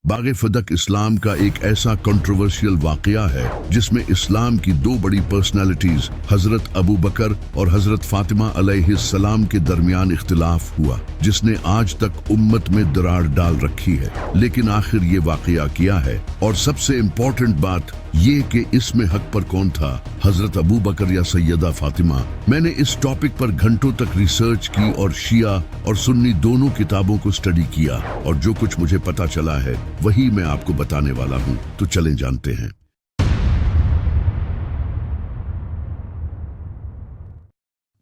باغ فدق اسلام کا ایک ایسا کنٹروورشل واقعہ ہے جس میں اسلام کی دو بڑی پرسنالٹیز حضرت ابو بکر اور حضرت فاطمہ علیہ السلام کے درمیان اختلاف ہوا، جس نے آج تک امت میں دراڑ ڈال رکھی ہے۔ لیکن آخر یہ واقعہ کیا ہے، اور سب سے امپورٹنٹ بات یہ کہ اس میں حق پر کون تھا، حضرت ابو بکر یا سیدہ فاطمہ؟ میں نے اس ٹاپک پر گھنٹوں تک ریسرچ کی اور شیعہ اور سنی دونوں کتابوں کو اسٹڈی کیا، اور جو کچھ مجھے پتا چلا ہے وہی میں آپ کو بتانے والا ہوں۔ تو چلیں جانتے ہیں۔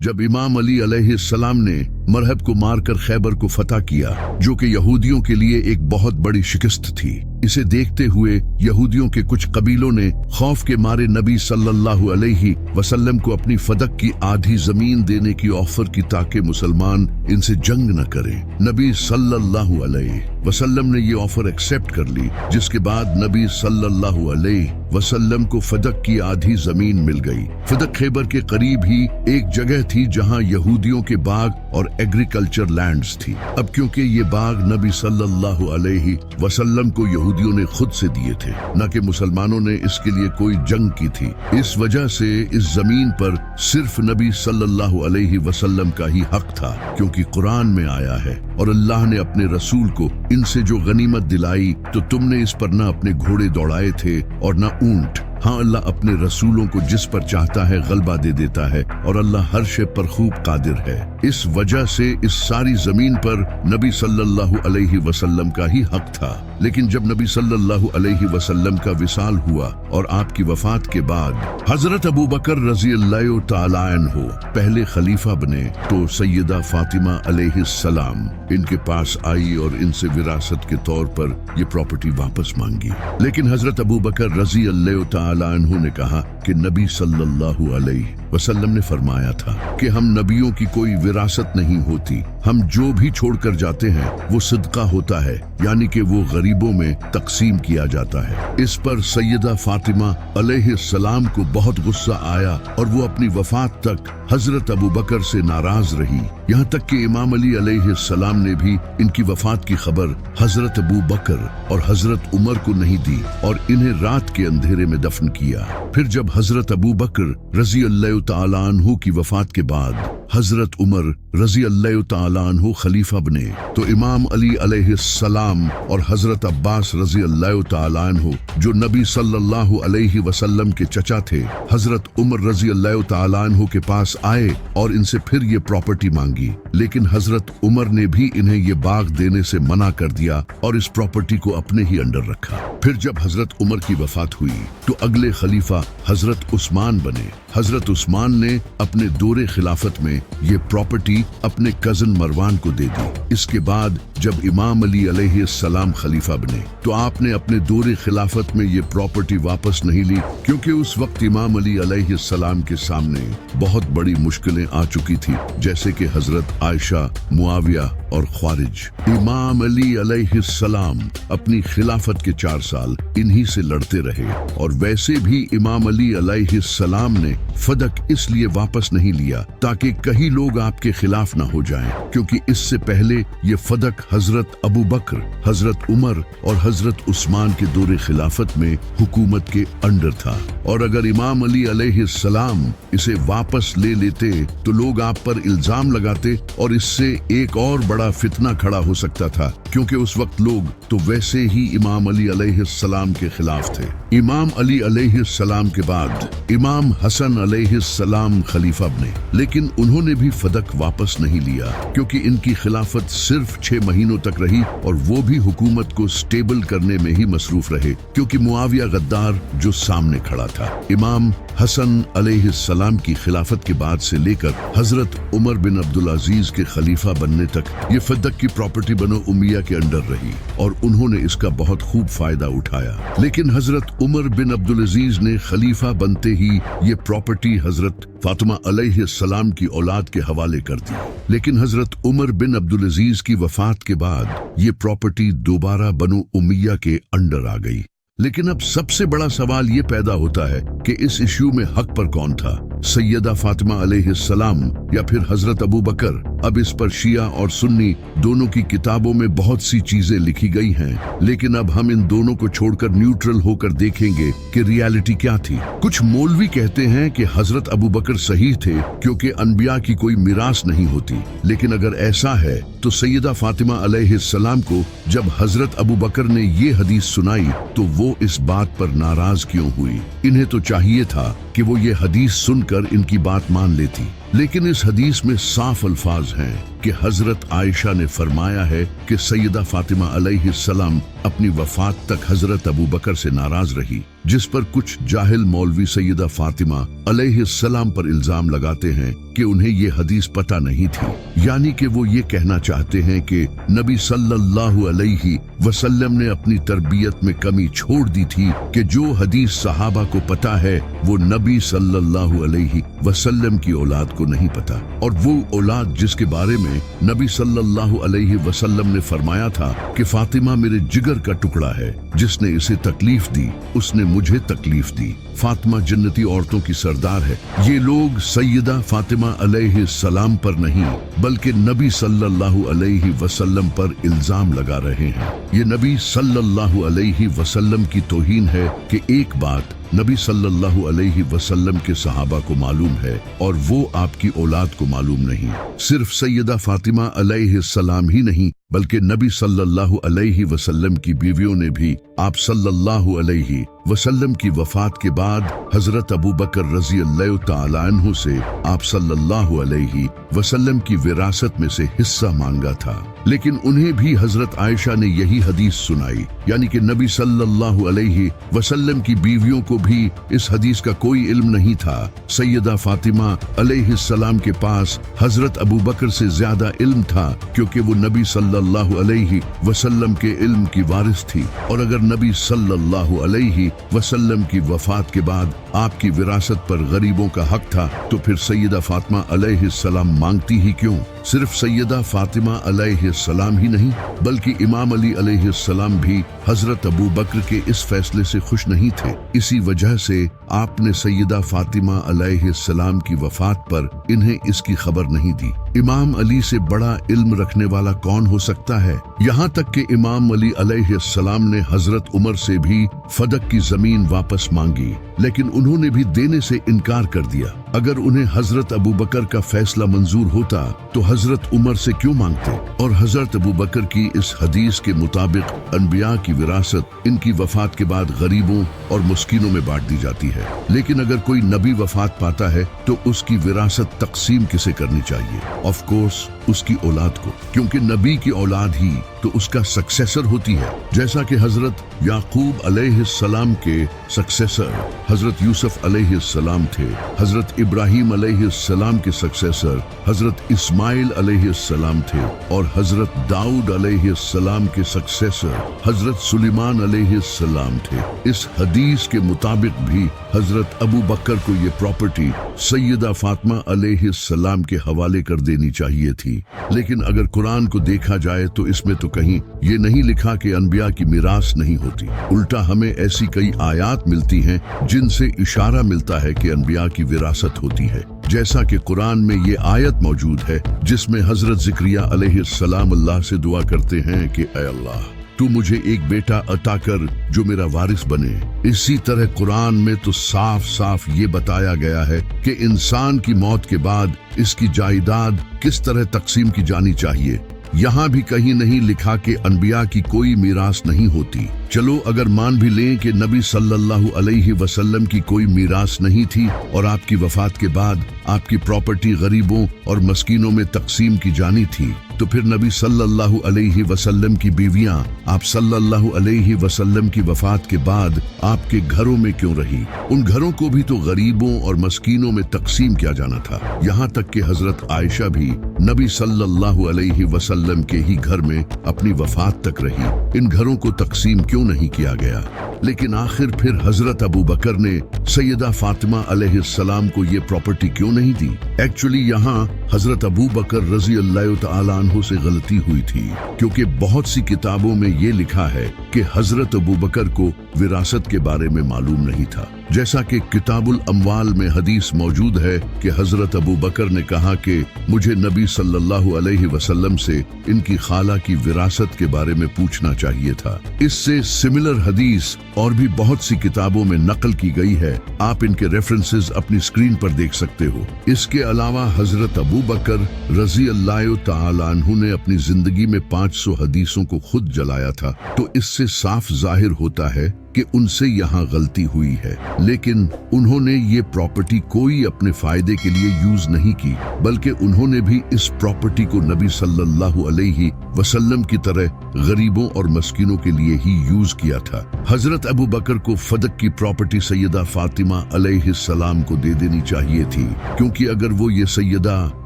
جب امام علی علیہ السلام نے مرہب کو مار کر خیبر کو فتح کیا، جو کہ یہودیوں کے لیے ایک بہت بڑی شکست تھی، اسے دیکھتے ہوئے یہودیوں کے کچھ قبیلوں نے خوف کے مارے نبی صلی اللہ علیہ وسلم کو اپنی فدق کی آدھی زمین دینے کی آفر کی تاکہ مسلمان ان سے جنگ نہ کریں۔ نبی صلی اللہ علیہ وسلم نے یہ آفر ایکسپٹ کر لی، جس کے بعد نبی صلی اللہ علیہ وسلم کو فدق کی آدھی زمین مل گئی۔ فدق خیبر کے قریب ہی ایک جگہ تھی جہاں یہودیوں کے باغ اور ایگریکلچر لینڈز تھی۔ اب کیونکہ یہ باغ نبی صلی اللہ علیہ وسلم کو یہودیوں نے خود سے دیے تھے، نہ کہ مسلمانوں نے اس کے لیے کوئی جنگ کی تھی، اس وجہ سے اس زمین پر صرف نبی صلی اللہ علیہ وسلم کا ہی حق تھا، کیونکہ قرآن میں آیا ہے، اور اللہ نے اپنے رسول کو ان سے جو غنیمت دلائی تو تم نے اس پر نہ اپنے گھوڑے دوڑائے تھے اور نہ اونٹ۔ ہاں، اللہ اپنے رسولوں کو جس پر چاہتا ہے غلبہ دے دیتا ہے، اور اللہ ہر شے پر خوب قادر ہے۔ اس وجہ سے اس ساری زمین پر نبی صلی اللہ علیہ وسلم کا ہی حق تھا۔ لیکن جب نبی صلی اللہ علیہ وسلم کا وصال ہوا اور آپ کی وفات کے بعد حضرت ابو بکر رضی اللہ تعالیٰ عنہ پہلے خلیفہ بنے، تو سیدہ فاطمہ علیہ السلام ان کے پاس آئی اور ان سے وراثت کے طور پر یہ پراپرٹی واپس مانگی۔ لیکن حضرت ابو بکر رضی اللہ تعالیٰ عنہ نے کہا کہ نبی صلی اللہ علیہ وسلم نے فرمایا تھا کہ ہم نبیوں کی کوئی وراثت نہیں ہوتی، ہم جو بھی چھوڑ کر جاتے ہیں وہ صدقہ ہوتا ہے، یعنی کہ وہ غریبوں میں تقسیم کیا جاتا ہے۔ اس پر سیدہ فاطمہ علیہ السلام کو بہت غصہ آیا اور وہ اپنی وفات تک حضرت ابو بکر سے ناراض رہی، یہاں تک کہ امام علی علیہ السلام نے بھی ان کی وفات کی خبر حضرت ابو بکر اور حضرت عمر کو نہیں دی اور انہیں رات کے اندھیرے میں دفن کیا۔ پھر جب حضرت ابو بکر رضی اللہ تعالیٰ عنہ کی وفات کے بعد حضرت عمر رضی اللہ تعالیٰ عنہ خلیفہ بنے، تو امام علی علیہ السلام اور حضرت عباس رضی اللہ تعالیٰ عنہ جو نبی صلی اللہ علیہ وسلم کے چچا تھے، حضرت عمر رضی اللہ تعالیٰ عنہ کے پاس آئے اور ان سے پھر یہ پراپرٹی مانگی۔ لیکن حضرت عمر نے بھی انہیں یہ باغ دینے سے منع کر دیا اور اس پراپرٹی کو اپنے ہی انڈر رکھا۔ پھر جب حضرت عمر کی وفات ہوئی تو اگلے خلیفہ حضرت عثمان بنے۔ حضرت عثمان نے اپنے دور خلافت میں یہ پراپرٹی اپنے کزن مروان کو دے دی۔ اس کے بعد جب امام علی علیہ السلام خلیفہ بنے تو آپ نے اپنے دور خلافت میں یہ پراپرٹی واپس نہیں لی، کیونکہ اس وقت امام علی علیہ السلام کے سامنے بہت بڑی مشکلیں آ چکی تھی، جیسے کہ حضرت عائشہ، معاویہ اور خوارج۔ امام علی علیہ السلام اپنی خلافت کے 4 سال انہی سے لڑتے رہے، اور ویسے بھی امام علی علیہ السلام نے فدق اس لیے واپس نہیں لیا تاکہ کہیں لوگ آپ کے خلاف نہ ہو جائیں، کیونکہ اس سے پہلے یہ فدق حضرت ابو بکر، حضرت عمر اور حضرت عثمان کے دور خلافت میں حکومت کے انڈر تھا، اور اگر امام علی علیہ السلام اسے واپس لے لیتے تو لوگ آپ پر الزام لگاتے اور اس سے ایک اور بڑا فتنہ کھڑا ہو سکتا تھا، کیونکہ اس وقت لوگ تو ویسے ہی امام علی علیہ السلام کے خلاف تھے۔ امام علی علیہ السلام کے بعد امام حسن علیہ السلام خلیفہ بنے، لیکن انہوں نے بھی فدق واپس نہیں لیا، کیونکہ ان کی خلافت صرف 6 مہینوں تک رہی، اور وہ بھی حکومت کو سٹیبل کرنے میں ہی مصروف رہے، کیونکہ معاویہ غدار جو سامنے کھڑا تھا۔ امام حسن علیہ السلام کی خلافت کے بعد سے لے کر حضرت عمر بن عبدالعزیز کے خلیفہ بننے تک یہ فدق کی پراپرٹی بنو امیہ کے انڈر رہی، اور انہوں نے اس کا بہت خوب فائدہ اٹھایا۔ لیکن حضرت عمر بن عبدالعزیز نے خلیفہ بنتے ہی یہ پراپرٹی حضرت فاطمہ علیہ السلام کی اولاد کے حوالے کر دی۔ لیکن حضرت عمر بن عبدالعزیز کی وفات کے بعد یہ پراپرٹی دوبارہ بنو امیہ کے انڈر آ گئی۔ लेकिन अब सबसे बड़ा सवाल ये पैदा होता है कि इस इश्यू में हक पर कौन था, सैयदा फातिमा अलैहिस्सलाम या फिर हजरत अबू बकर। अब इस पर शिया और सुन्नी दोनों की किताबों में बहुत सी चीजें लिखी गई हैं, लेकिन अब हम इन दोनों को छोड़कर न्यूट्रल होकर देखेंगे कि रियलिटी क्या थी। कुछ मौलवी कहते हैं कि हजरत अबू बकर सही थे क्योंकि अनबिया की कोई मिरास नहीं होती, लेकिन अगर ऐसा है तो सैयदा फातिमा अलैहिस्सलाम को जब हजरत अबू बकर ने ये हदीस सुनाई तो वो इस बात पर नाराज क्यों हुई? इन्हें तो चाहिए था कि वो ये हदीस सुनकर इनकी बात मान लेती, लेकिन इस हदीस में साफ अल्फाज हैं कि हजरत आयशा ने फरमाया है कि सैयदा फातिमा अलैहिस्सलाम अपनी वफात तक हजरत अबू बकर से नाराज रही, जिस पर कुछ जाहिल मौलवी सैयदा फातिमा अलैहिस्सलाम पर इल्जाम लगाते हैं कि उन्हें ये हदीस पता नहीं थी, यानी कि वो ये कहना चाहते हैं कि नबी सल्लल्लाहु अलैहि वसल्लम ने अपनी तरबियत में कमी छोड़ दी थी कि जो हदीस सहाबा को पता है वो नबी सल्लल्लाहु अलैहि वसल्लम की औलाद को नहीं पता, और वो औलाद जिसके बारे में नबी सल्लल्लाहु अलैहि वसल्लम ने फरमाया था कि फातिमा मेरे जिगर का टुकड़ा है, जिसने इसे तकलीफ दी उसने मुझे तकलीफ दी, फातिमा जन्नती औरतों की सरदार है। ये लोग सैयदा फातिमा अलैहिस्सलाम पर नहीं बल्कि नबी सल्लल्लाहु अलैहि वसल्लम पर इल्जाम लगा रहे हैं। ये नबी सल्लल्लाहु अलैहि वसल्लम की तौहीन है कि एक बात नबी सल्लल्लाहु अलैहि वसल्लम के सहाबा को मालूम है और वो आपकी औलाद को मालूम नहीं। सिर्फ सैयदा फातिमा अलैहिस्सलाम ही नहीं बल्कि नबी सल्लल्लाहु अलैहि वसल्लम की बीवियों ने भी आप सल्लल्लाहु अलैहि वसल्लम की वफात के बाद हजरत अबू बकर रज़ी अल्लाह तआला अन्हु से आप सल्लल्लाहु अलैहि वसल्लम की विरासत में से हिस्सा मांगा था, लेकिन उन्हें भी हजरत आयशा ने यही हदीस सुनाई, यानी कि नबी सल्लल्लाहु अलैहि वसल्लम की बीवियों को भी इस हदीस का कोई इल्म नहीं था। सैयदा फातिमा अलैहिस्सलाम के पास हजरत अबू बकर से ज्यादा इल्म था क्योंकि वो नबी सल्लल्लाहु अलैहि वसल्लम के इल्म की वारिस थी, और अगर नबी सल्लल्लाहु अलैहि वसल्लम की वफात के बाद आपकी विरासत पर गरीबों का हक था तो फिर सैयदा फातिमा अलैहिस्सलाम मांगती ही क्यों? सिर्फ सैयदा फातिमा अलैहिस्सलाम ही नहीं बल्कि इमाम अली अलैहिस्सलाम भी हजरत अबू बकर के इस फैसले से खुश नहीं थे। इसी वजह से आपने सैयदा फातिमा अलैहिस्सलाम की वफात पर इन्हें इसकी खबर नहीं दी। इमाम अली से बड़ा इल्म रखने वाला कौन हो सकता है? यहाँ तक कि इमाम अली अलैहिस्सलाम ने हजरत उमर से भी फदक की जमीन वापस मांगी, लेकिन उन्होंने भी देने से इनकार कर दिया। अगर उन्हें हजरत अबू बकर का फैसला मंजूर होता तो हजरत उमर से क्यों मांगते? और हजरत अबू बकर की इस हदीस के मुताबिक अनबिया की विरासत इनकी वफात के बाद गरीबों और मुस्किनों में बांट दी जाती है, लेकिन अगर कोई नबी वफात पाता है तो उसकी विरासत तकसीम किसे करनी चाहिए? ऑफ कोर्स उसकी औलाद को, क्योंकि नबी की औलाद ही तो उसका सक्सेसर होती है। जैसा कि हजरत याकूब अलैहिस्सलाम के सक्सेसर हजरत यूसुफ अलैहिस्सलाम थे, हजरत इब्राहिम अलैहिस्सलाम के सक्सेसर हजरत इस्माइल अलैहिस्सलाम थे, और हजरत दाऊद अलैहिस्सलाम के सक्सेसर हजरत सुलेमान अलैहिस्सलाम थे। इस हदीस के मुताबिक भी हजरत अबू बकर को ये प्रॉपर्टी सैयदा फातिमा अलैहिस्सलाम के हवाले कर देनी चाहिए थी, लेकिन अगर कुरान को देखा जाए तो इसमें तो कहीं ये नहीं लिखा कि अनबिया की मिरास नहीं होती। उल्टा हमें ऐसी कई आयात मिलती हैं जिनसे इशारा मिलता है कि अनबिया की विरासत होती है। जैसा कि कुरान में ये आयत मौजूद है जिसमें हजरत ज़िक्रिया अलैहिस्सलाम अल्लाह से दुआ करते हैं कि ऐ अल्लाह तू मुझे एक बेटा अता कर जो मेरा वारिस बने। इसी तरह कुरान में तो साफ साफ ये बताया गया है कि इंसान की मौत के बाद इसकी जायदाद किस तरह तकसीम की जानी चाहिए। यहाँ भी कहीं नहीं लिखा कि अनबिया की कोई मीरास नहीं होती। चलो अगर मान भी लें कि नबी सल्लल्लाहु अलैहि वसल्लम की कोई मीरास नहीं थी और आपकी वफात के बाद आपकी प्रॉपर्टी गरीबों और मस्कीनों में तकसीम की जानी थी, तो फिर नबी सल्लल्लाहु अलैहि वसल्लम की बीवियां आप सल्लल्लाहु अलैहि वसल्लम की वफात के बाद आपके घरों में क्यों रही? उन घरों को भी तो गरीबों और मस्कीनों में तकसीम किया जाना था। यहाँ तक कि हजरत आयशा भी नबी सल्लल्लाहु अलैहि वसल्लम के ही घर में अपनी वफात तक रही। इन घरों को तकसीम क्यों नहीं किया गया? लेकिन आखिर फिर हजरत अबू बकर ने सैयदा फातिमा अलैहिस्सलाम को ये प्रॉपर्टी क्यों नहीं दी? एक्चुअली यहाँ हजरत अबू बकर रजी अल्लाह तआला अन्हु से गलती हुई थी, क्योंकि बहुत सी किताबों में ये लिखा है कि हजरत अबू बकर को विरासत के बारे में मालूम नहीं था। जैसा कि किताबुल अमवाल में हदीस मौजूद है कि हजरत अबू बकर ने कहा कि मुझे नबी सल्लल्लाहु अलैहि वसल्लम से इनकी खाला की विरासत के बारे में पूछना चाहिए था। इससे सिमिलर हदीस और भी बहुत सी किताबों में नकल की गई है। आप इनके रेफरेंसेस अपनी स्क्रीन पर देख सकते हो। इसके अलावा हजरत अबू बकर रजी अल्लाह तआला अन्हु ने अपनी जिंदगी में 500 हदीसों को खुद जलाया था, तो इससे साफ जाहिर होता है कि उनसे यहाँ गलती हुई है। लेकिन उन्होंने ये प्रॉपर्टी कोई अपने फायदे के लिए यूज नहीं की, बल्कि उन्होंने भी इस प्रॉपर्टी को नबी सल्लल्लाहु अलैहि वसल्लम की तरह गरीबों और मस्कीनों के लिए ही यूज किया था। हजरत अबू बकर को फदक की प्रॉपर्टी सैयदा फातिमा अलैहिस्सलाम को दे देनी चाहिए थी, क्योंकि अगर वो ये सैयदा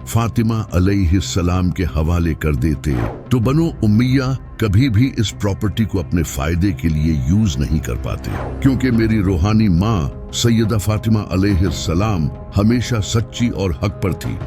फातिमा अलैहिस्सलाम के हवाले कर देते तो बनो उम्मिया कभी भी इस प्रॉपर्टी को अपने फायदे के लिए यूज नहीं कर पाते, क्योंकि मेरी रूहानी माँ सैयदा फातिमा अलैहिस्सलाम हमेशा सच्ची और हक पर थी।